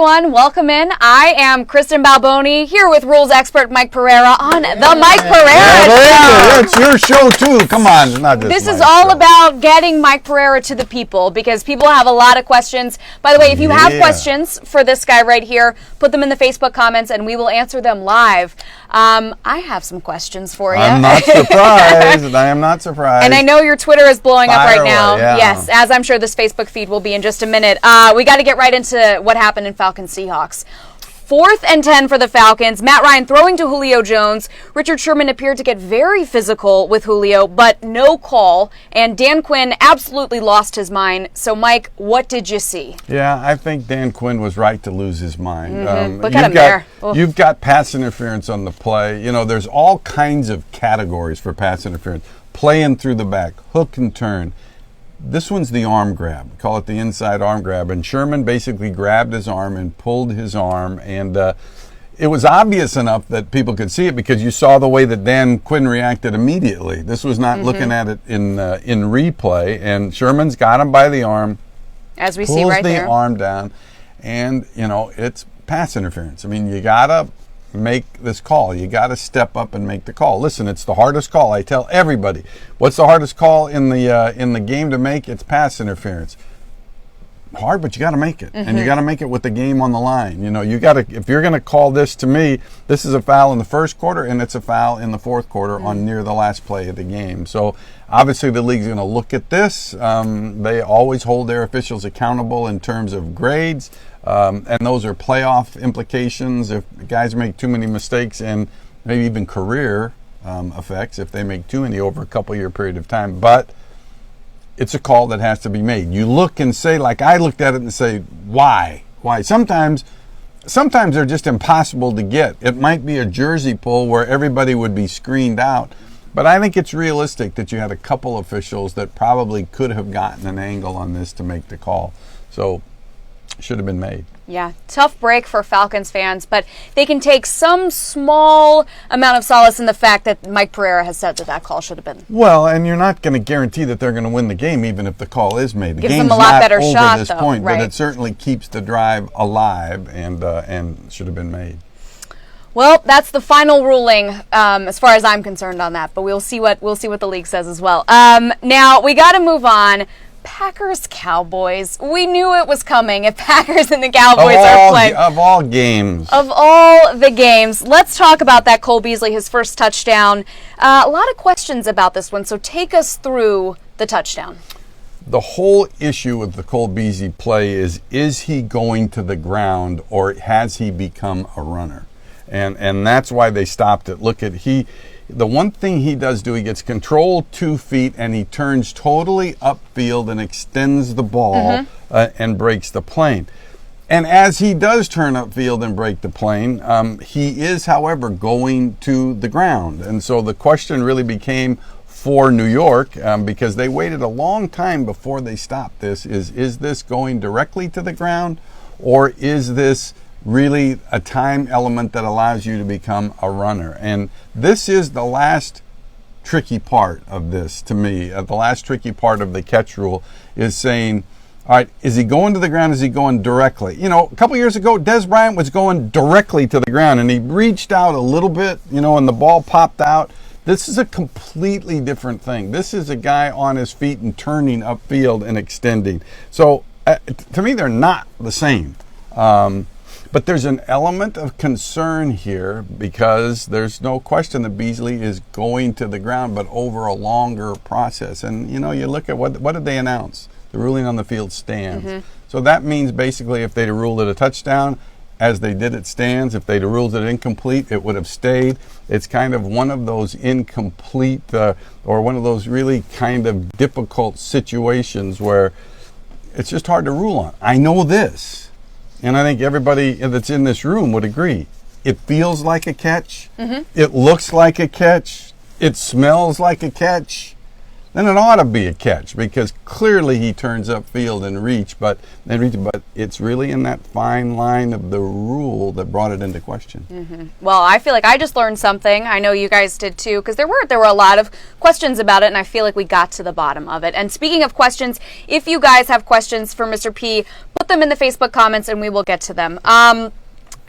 Welcome in. I am Kristen Balboni here with rules expert Mike Pereira on the Mike Pereira Show. It's your show too. Come on, it's not just This is my all show. about getting Mike Pereira to the people because people have a lot of questions. By the way, if you have questions for this guy right here, put them in the Facebook comments and we will answer them live. I have some questions for you. I'm not surprised. I am not surprised. And I know your Twitter is blowing up right Fire now. away, yeah. Yes, as I'm sure this Facebook feed will be in just a minute. We got to get right into what happened in Falcons Seahawks. 4th and 10 for the Falcons. Matt Ryan throwing to Julio Jones. Richard Sherman appeared to get very physical with Julio, but no call. And Dan Quinn absolutely lost his mind. So, Mike, what did you see? Yeah, I think Dan Quinn was right to lose his mind. Look at him there. You've got pass interference on the play. You know, there's all kinds of categories for pass interference. Playing through the back, hook and turn. This one's the arm grab. Call it the inside arm grab. And Sherman basically grabbed his arm and pulled his arm. And it was obvious enough that people could see it because you saw the way that Dan Quinn reacted immediately. This was not looking at it in replay. And Sherman's got him by the arm. As we see right there. Pulls the arm down. And, you know, it's pass interference. I mean, you got to make this call. You got to step up and make the call. Listen, it's the hardest call. I tell everybody, what's the hardest call in the game to make? It's pass interference. Hard, but you got to make it, and you got to make it with the game on the line. You know, you got to. If you're going to call this to me, this is a foul in the first quarter, and it's a foul in the fourth quarter on near the last play of the game. So obviously, the league's going to look at this. They always hold their officials accountable in terms of grades. And those are playoff implications if guys make too many mistakes and maybe even career effects if they make too many over a couple-year period of time. But it's a call that has to be made. You look and say, like I looked at it and say, why? Why? Sometimes they're just impossible to get. It might be a jersey pull where everybody would be screened out. But I think it's realistic that you had a couple officials that probably could have gotten an angle on this to make the call. So should have been made. Yeah, tough break for Falcons fans, but they can take some small amount of solace in the fact that Mike Pereira has said that call should have been. Well, and you're not going to guarantee that they're going to win the game even if the call is made. The Gives game's them a lot not better over shot, this though, point, right. but it certainly keeps the drive alive and should have been made. Well, that's the final ruling as far as I'm concerned on that, but we'll see what the league says as well. Now we got to move on. Packers-Cowboys. We knew it was coming if Packers and the Cowboys are playing. Of all games. Of all the games. Let's talk about that Cole Beasley, his first touchdown. A lot of questions about this one, so take us through the touchdown. The whole issue with the Cole Beasley play is he going to the ground or has he become a runner? And that's why they stopped it. Look at the one thing he does do, he gets control 2 feet and he turns totally upfield and extends the ball and breaks the plane. And as he does turn upfield and break the plane, he is, however, going to the ground. And so the question really became for New York, because they waited a long time before they stopped this, is this going directly to the ground or is this really a time element that allows you to become a runner? And this is the last tricky part of this to me. The last tricky part of the catch rule is saying, all right, is he going to the ground? Is he going directly? You know, a couple years ago, Des Bryant was going directly to the ground and he reached out a little bit, you know, and the ball popped out. This is a completely different thing. This is a guy on his feet and turning upfield and extending. So to me, they're not the same. But there's an element of concern here because there's no question that Beasley is going to the ground, but over a longer process. And, you know, you look at what did they announce? The ruling on the field stands. So that means basically if they'd have ruled it a touchdown, as they did it stands. If they'd have ruled it incomplete, it would have stayed. It's kind of one of those incomplete or one of those really kind of difficult situations where it's just hard to rule on. I know this. And I think everybody that's in this room would agree. It feels like a catch. It looks like a catch. It smells like a catch. then it ought to be a catch because clearly he turns upfield and reach, but it's really in that fine line of the rule that brought it into question. Well, I feel like I just learned something. I know you guys did too, because there were a lot of questions about it, and I feel like we got to the bottom of it. And speaking of questions, if you guys have questions for Mr. P, put them in the Facebook comments, and we will get to them.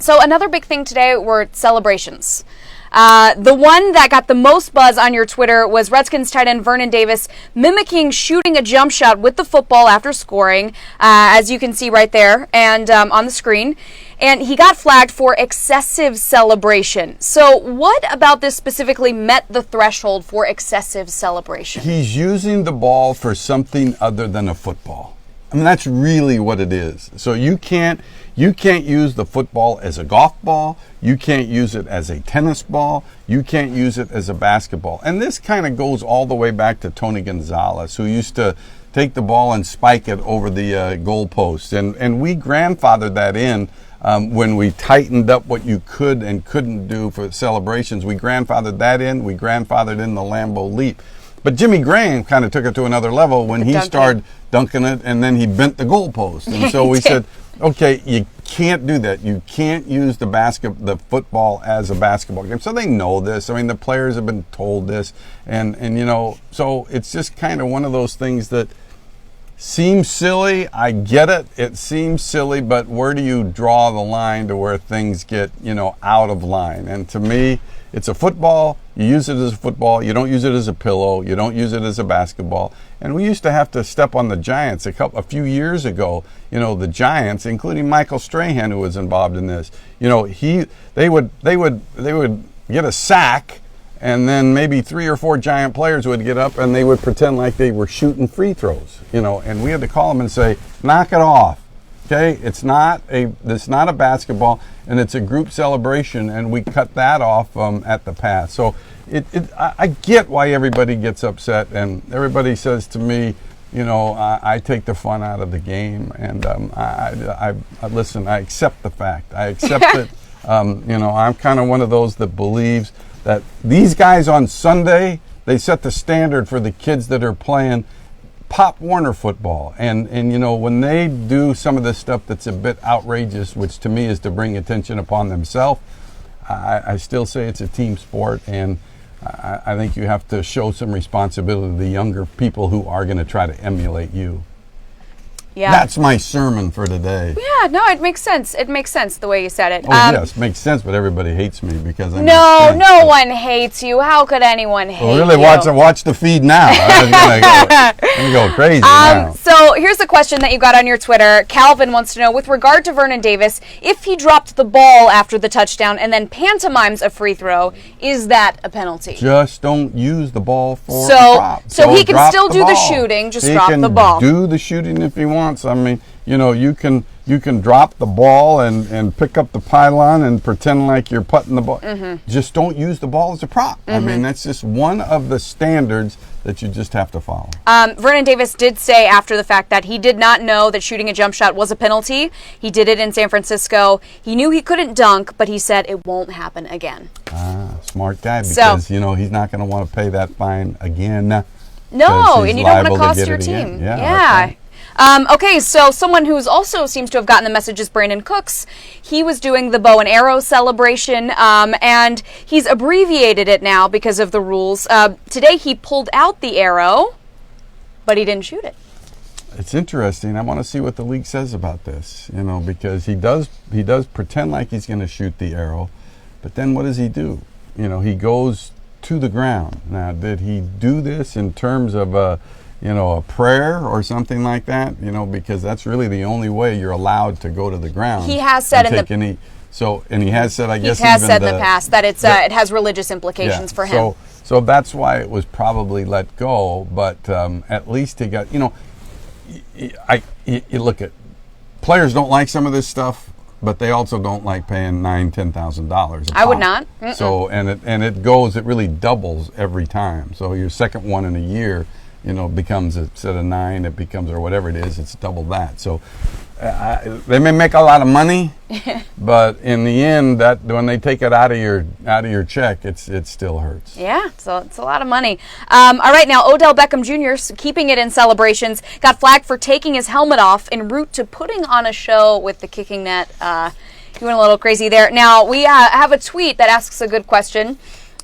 So another big thing today were celebrations. The one that got the most buzz on your Twitter was Redskins tight end Vernon Davis mimicking shooting a jump shot with the football after scoring, as you can see right there and on the screen. And he got flagged for excessive celebration. So what about this specifically met the threshold for excessive celebration? He's using the ball for something other than a football. I mean, that's really what it is. So you can't use the football as a golf ball. You can't use it as a tennis ball. You can't use it as a basketball. And this kind of goes all the way back to Tony Gonzalez, who used to take the ball and spike it over the goalpost. And we grandfathered that in when we tightened up what you could and couldn't do for celebrations. We grandfathered that in. We grandfathered in the Lambeau leap. But Jimmy Graham kind of took it to another level when he started dunking it, and then he bent the goalpost. And so we said, okay, you can't do that. You can't use the football as a basketball game. So they know this. I mean, the players have been told this. And so it's just kind of one of those things that seems silly. I get it. It seems silly, but where do you draw the line to where things get, out of line? And to me, it's a football. You use it as a football. You don't use it as a pillow. You don't use it as a basketball. And we used to have to step on the Giants a few years ago. The Giants, including Michael Strahan, who was involved in this. They would get a sack, and then maybe 3 or 4 Giant players would get up and they would pretend like they were shooting free throws. And we had to call them and say, knock it off. Okay, it's not a basketball, and it's a group celebration, and we cut that off at the pass. So I get why everybody gets upset, and everybody says to me, I take the fun out of the game, and I listen. I accept the fact. I accept it. I'm kind of one of those that believes that these guys on Sunday, they set the standard for the kids that are playing Pop Warner football, and when they do some of this stuff that's a bit outrageous, which to me is to bring attention upon themselves, I still say it's a team sport, and I think you have to show some responsibility to the younger people who are going to try to emulate you. Yeah. That's my sermon for today. Yeah, no, it makes sense. It makes sense the way you said it. Oh, yes, it makes sense, but everybody hates me because I'm No one hates you. How could anyone hate you? Really, watch the feed now. I'm going to go crazy now. So here's the question that you got on your Twitter. Calvin wants to know, with regard to Vernon Davis, if he dropped the ball after the touchdown and then pantomimes a free throw, is that a penalty? Just don't use the ball for a prop. So he can still do the shooting, just drop the ball. He can do the shooting if he wants. I mean, you can drop the ball and pick up the pylon and pretend like you're putting the ball. Mm-hmm. Just don't use the ball as a prop. Mm-hmm. I mean, that's just one of the standards that you just have to follow. Vernon Davis did say after the fact that he did not know that shooting a jump shot was a penalty. He did it in San Francisco. He knew he couldn't dunk, but he said it won't happen again. Smart guy, because he's not going to want to pay that fine again. No, and you don't want to cost your team. Yeah. Okay, so someone who's also seems to have gotten the message is Brandon Cooks. He was doing the bow and arrow celebration, and he's abbreviated it now because of the rules. Today he pulled out the arrow, but he didn't shoot it. It's interesting. I want to see what the league says about this, because he does pretend like he's going to shoot the arrow, but then what does he do? He goes to the ground. Now, did he do this in terms of a prayer or something like that, because that's really the only way you're allowed to go to the ground. He has said he has said, I guess, he has said in the past that it has religious implications for him. So that's why it was probably let go, but at least he got, you look at, players don't like some of this stuff, but they also don't like paying $9,000-$10,000. I would not. Mm-mm. So, it really doubles every time. So your second one in a year, becomes, instead of 9, it becomes, or whatever it is, it's double that. So they may make a lot of money, but in the end, that when they take it out of your check, it still hurts. Yeah, so it's a lot of money. All right, now Odell Beckham Jr., keeping it in celebrations, got flagged for taking his helmet off en route to putting on a show with the kicking net. He went a little crazy there. Now, we have a tweet that asks a good question.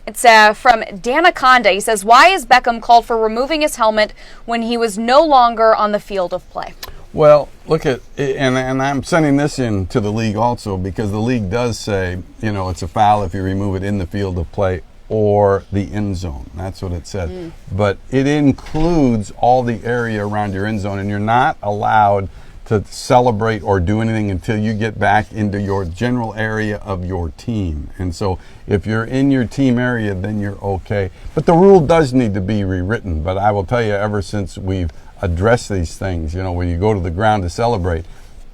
It's from Danaconda. He says, why is Beckham called for removing his helmet when he was no longer on the field of play? Well, look at, and I'm sending this in to the league also, because the league does say, it's a foul if you remove it in the field of play or the end zone. That's what it said. But it includes all the area around your end zone, and you're not allowed to celebrate or do anything until you get back into your general area of your team. And so if you're in your team area, then you're okay. But the rule does need to be rewritten. But I will tell you, ever since we've addressed these things, when you go to the ground to celebrate,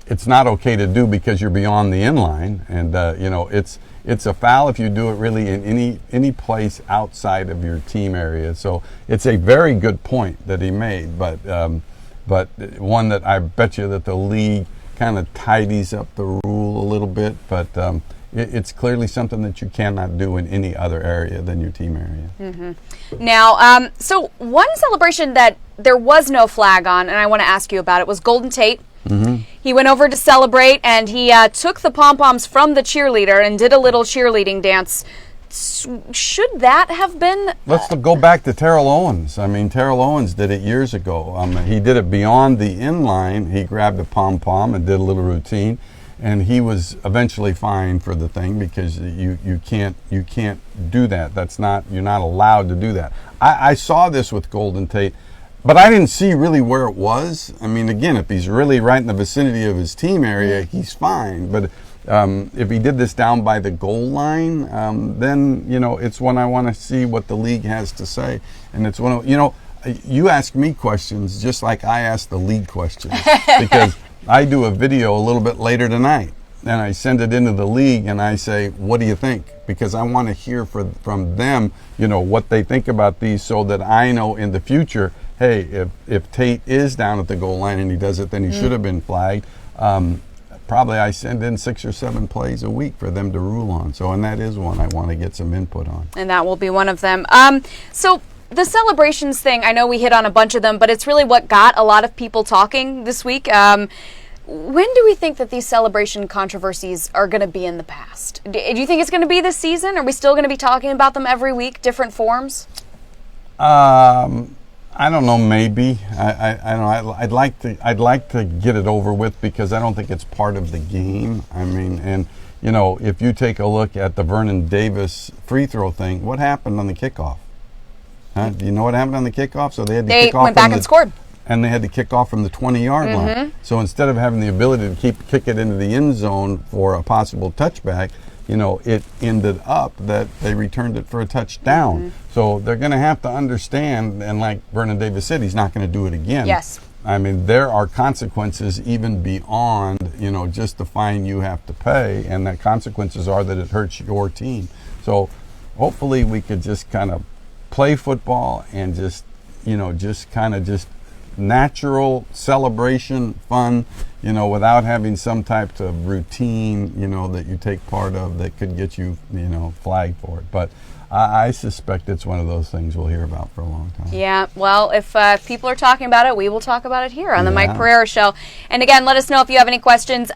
it's not okay to do because you're beyond the end line. And, it's a foul if you do it really in any place outside of your team area. So it's a very good point that he made, but one that I bet you that the league kind of tidies up the rule a little bit, but it's clearly something that you cannot do in any other area than your team area. Mm-hmm. Now, so one celebration that there was no flag on, and I want to ask you about it, was Golden Tate. Mm-hmm. He went over to celebrate, and he took the pom-poms from the cheerleader and did a little cheerleading dance. Should that have been... Let's go back to Terrell Owens. I mean, Terrell Owens did it years ago. He did it beyond the end line. He grabbed a pom-pom and did a little routine, and he was eventually fined for the thing because you can't do that. You're not allowed to do that. I saw this with Golden Tate, but I didn't see really where it was. I mean, again, if he's really right in the vicinity of his team area, he's fine. But if he did this down by the goal line, then, it's when I want to see what the league has to say. And it's one of, you ask me questions just like I ask the league questions, because I do a video a little bit later tonight and I send it into the league and I say, what do you think? Because I want to hear from them, what they think about these, so that I know in the future, hey, if Tate is down at the goal line and he does it, then he should have been flagged. Probably I send in 6 or 7 plays a week for them to rule on. So, and that is one I want to get some input on. And that will be one of them. So the celebrations thing, I know we hit on a bunch of them, but it's really what got a lot of people talking this week. When do we think that these celebration controversies are going to be in the past? Do you think it's going to be this season? Are we still going to be talking about them every week, different forms? I don't know. Maybe I don't know. I'd like to get it over with, because I don't think it's part of the game. I mean, and if you take a look at the Vernon Davis free throw thing, what happened on the kickoff? Do you know what happened on the kickoff? So they kick off went back and scored, and they had to kick off from the 20-yard line. So instead of having the ability to kick it into the end zone for a possible touchback, it ended up that they returned it for a touchdown. So they're going to have to understand, and like Vernon Davis said, he's not going to do it again. Yes. I mean, there are consequences even beyond, just the fine you have to pay, and the consequences are that it hurts your team. So hopefully we could just kind of play football and just natural celebration, fun, without having some type of routine, that you take part of that could get you, flagged for it. But I suspect it's one of those things we'll hear about for a long time. Yeah, well, if people are talking about it, we will talk about it here on the Mike Pereira Show. And again, let us know if you have any questions.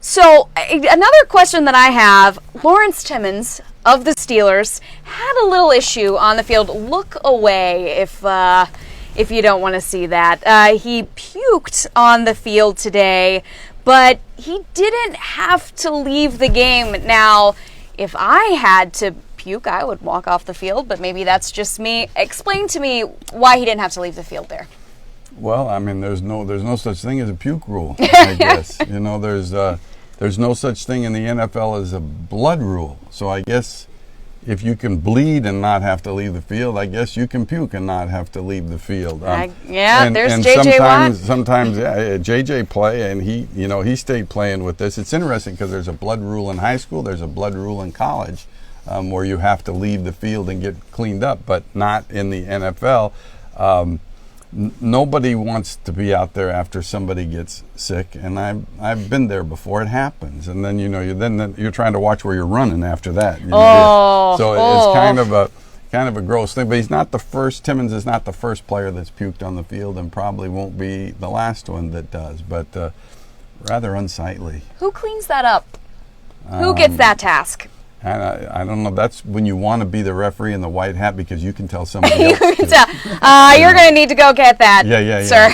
So another question that I have, Lawrence Timmons of the Steelers had a little issue on the field. Look away if you don't want to see that. He puked on the field today, but he didn't have to leave the game. Now, if I had to puke, I would walk off the field, but maybe that's just me. Explain to me why he didn't have to leave the field there. Well, I mean, there's no such thing as a puke rule, I guess. There's no such thing in the NFL as a blood rule. So I guess if you can bleed and not have to leave the field, I guess you can puke and not have to leave the field. There's JJ Watt. Sometimes, JJ play, and he stayed playing with this. It's interesting because there's a blood rule in high school, there's a blood rule in college, where you have to leave the field and get cleaned up, but not in the NFL. nobody wants to be out there after somebody gets sick, and I've been there before. It happens, and then you're trying to watch where you're running after that. So it's kind of a gross thing. But he's not the first. Timmons is not the first player that's puked on the field, and probably won't be the last one that does. But rather unsightly. Who cleans that up? Who gets that task? And I don't know. That's when you want to be the referee in the white hat, because you can tell somebody else. You can tell. You're going to need to go get that, sir.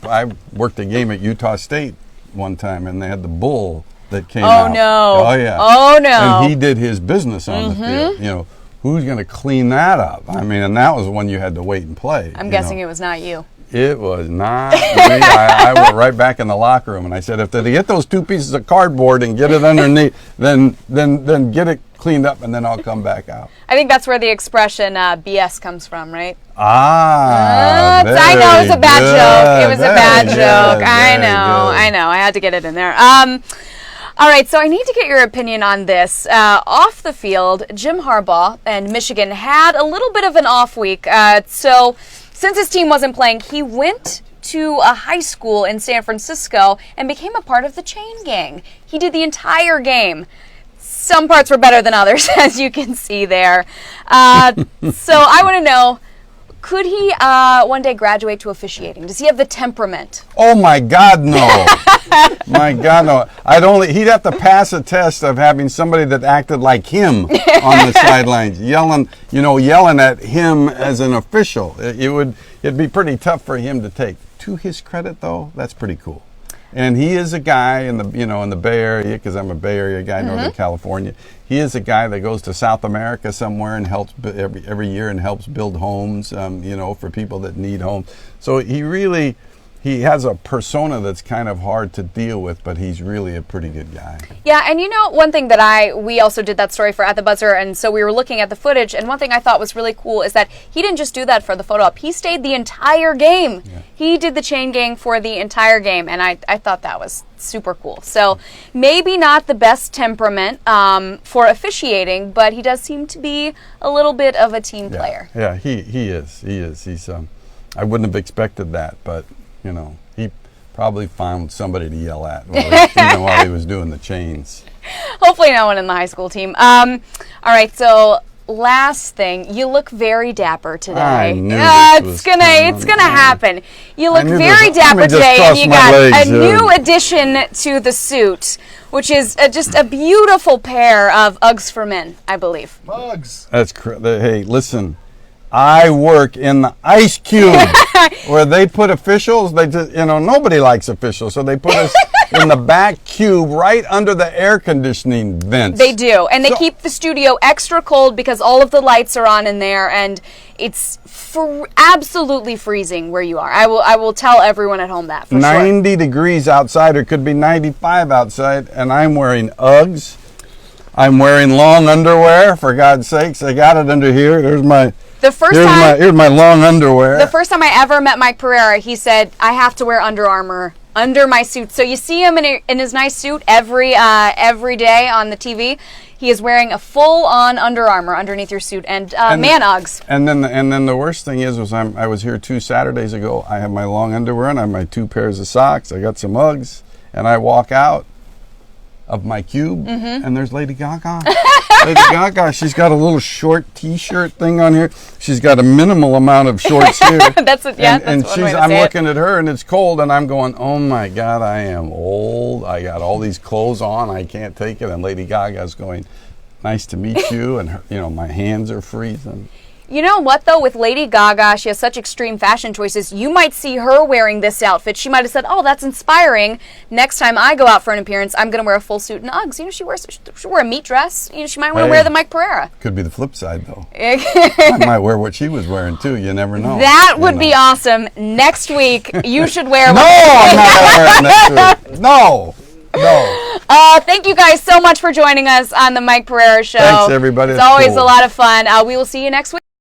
I worked a game at Utah State one time, and they had the bull that came out. Oh, no. Oh, yeah. Oh, no. And he did his business on the field. Who's going to clean that up? I mean, and that was one you had to wait and play. I'm guessing it was not you. It was not me. I went right back in the locker room, and I said, if they get those 2 pieces of cardboard and get it underneath, then get it cleaned up, and then I'll come back out. I think that's where the expression BS comes from, right? I know it was a bad joke. It was a bad joke. I know. I had to get it in there. All right, so I need to get your opinion on this. Off the field, Jim Harbaugh and Michigan had a little bit of an off week. So since his team wasn't playing, he went to a high school in San Francisco and became a part of the chain gang. He did the entire game. Some parts were better than others, as you can see there. So I want to know, could he one day graduate to officiating? Does he have the temperament? Oh my God, no! My God, no! He'd have to pass a test of having somebody that acted like him on the sidelines, yelling at him as an official. It'd be pretty tough for him to take. To his credit, though, that's pretty cool. And he is a guy in the Bay Area, because I'm a Bay Area guy, Northern California. He is a guy that goes to South America somewhere and helps every year and helps build homes, for people that need homes. So he has a persona that's kind of hard to deal with, but he's really a pretty good guy. Yeah, and one thing that we also did that story for At the Buzzer, and so we were looking at the footage, and one thing I thought was really cool is that he didn't just do that for the photo op. He stayed the entire game. Yeah. He did the chain gang for the entire game, and I thought that was super cool. So maybe not the best temperament for officiating, but he does seem to be a little bit of a team player. Yeah, he is. He's I wouldn't have expected that, but he probably found somebody to yell at while he was doing the chains. Hopefully no one in the high school team. All right, so last thing, you look very dapper today. I knew it's gonna happen. You look very dapper today, and you got a new addition to the suit, which is just a beautiful pair of Uggs for men, I believe. Uggs. That's hey, listen. I work in the ice cube where they put officials. They just, nobody likes officials, so they put us in the back cube right under the air conditioning vents. They do, and they keep the studio extra cold because all of the lights are on in there, and it's absolutely freezing where you are. I will tell everyone at home that for 90 degrees outside, or could be 95 outside, and I'm wearing Uggs. I'm wearing long underwear, for God's sakes. I got it under here. There's my... Here's my long underwear. The first time I ever met Mike Pereira, he said, I have to wear Under Armour under my suit. So you see him in his nice suit every day on the TV. He is wearing a full-on Under Armour underneath your suit and man Uggs. And then the worst thing was I was here 2 Saturdays ago. I have my long underwear and I have my 2 pairs of socks. I got some Uggs, and I walk out of my cube, and there's Lady Gaga. Lady Gaga, she's got a little short T-shirt thing on here. She's got a minimal amount of shorts here. I'm looking at her, and it's cold, and I'm going, oh my God, I am old. I got all these clothes on. I can't take it. And Lady Gaga's going, nice to meet you. And her, my hands are freezing. You know what, though? With Lady Gaga, she has such extreme fashion choices. You might see her wearing this outfit. She might have said, oh, that's inspiring. Next time I go out for an appearance, I'm going to wear a full suit and Uggs. She'll wear a meat dress. She might want to wear the Mike Pereira. Could be the flip side, though. I might wear what she was wearing, too. You never know. That would be awesome. Next week, you should wear No, I'm not wearing that suit. No. Thank you guys so much for joining us on the Mike Pereira Show. Thanks, everybody. It's always a lot of fun. We will see you next week.